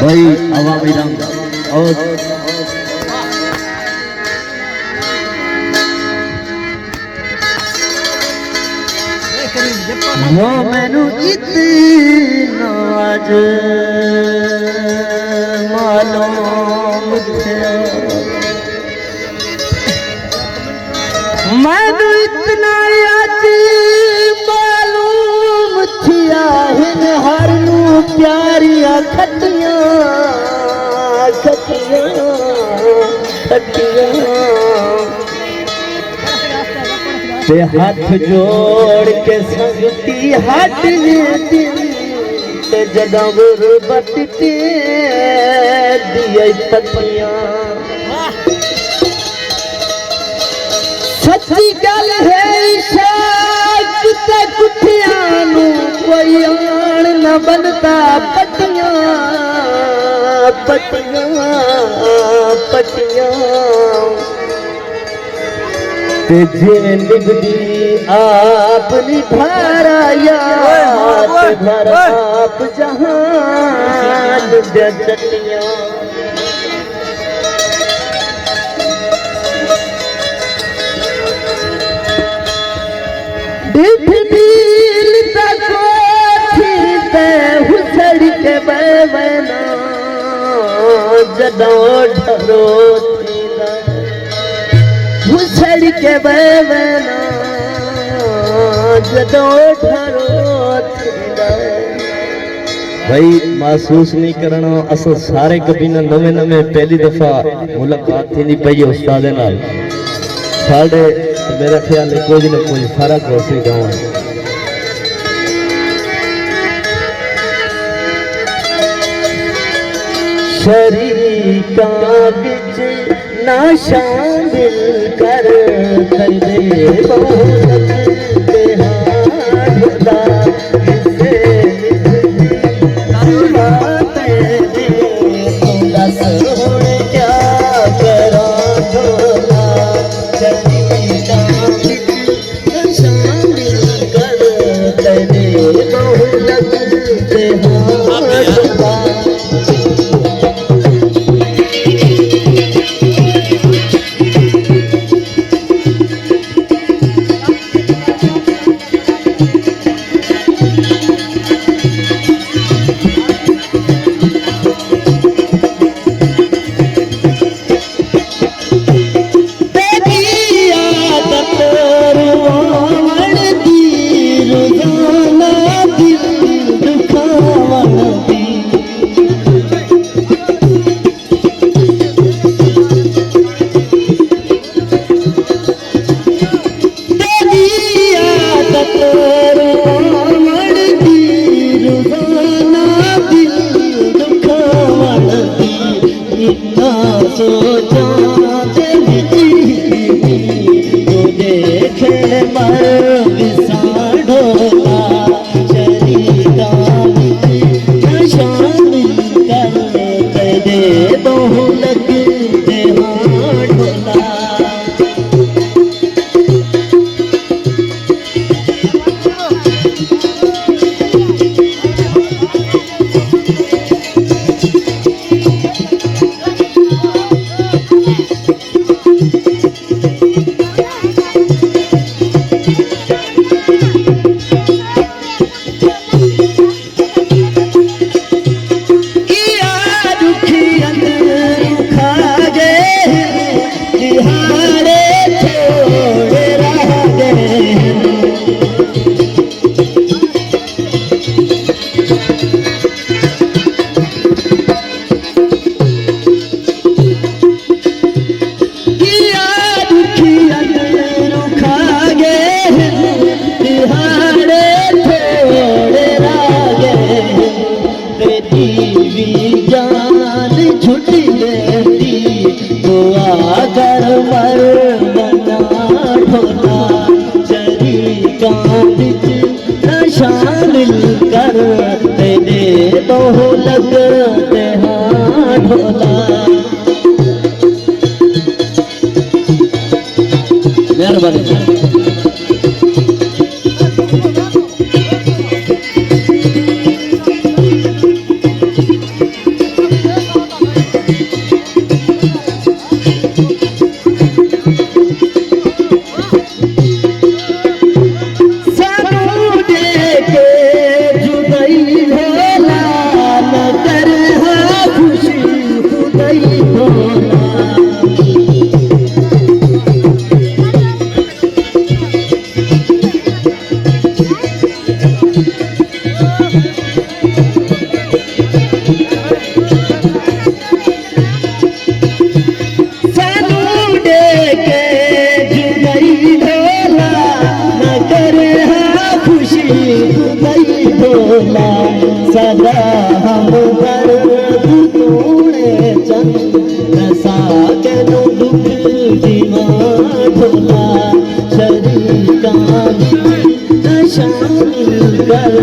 भाई अवामी रंग और वो मैनू इतना आज मालूम थे मैनू इतना आज मालूम थिया हिन हर नू प्यारिया खटियां खटियां खटियां ते हाथ जोड़ के संगती हाथ ने दिन ते जदा गुरबत ते दिए पतियां सच्ची गल है इशाक ते कुठियां नू कोई आन न बनता पटियां पटियां पटियां जे निभदी आप निभारा यार भर आप जहान दे चटियां दिल तक फिरते हुसड़ के बैवना जदों ढरो हुसड़ के बैवना जदों ढरो भाई महसूस नहीं करना असल सारे कभी ना नवे नवे पहली दफा मुलाकात थी नहीं पई उस्ताद नाल साढ़े मेरा ख्याल है कोई ना कोई फर्क हो सी गाँव शरीका बिच ना शामिल कर दे शामिल कर दे तो लगते हाँ ढोला मेहरबानी गई भोला सदा हम दर्द तूने चंद रसा के नु दुख जीवा ढोला शरीका शामिल कर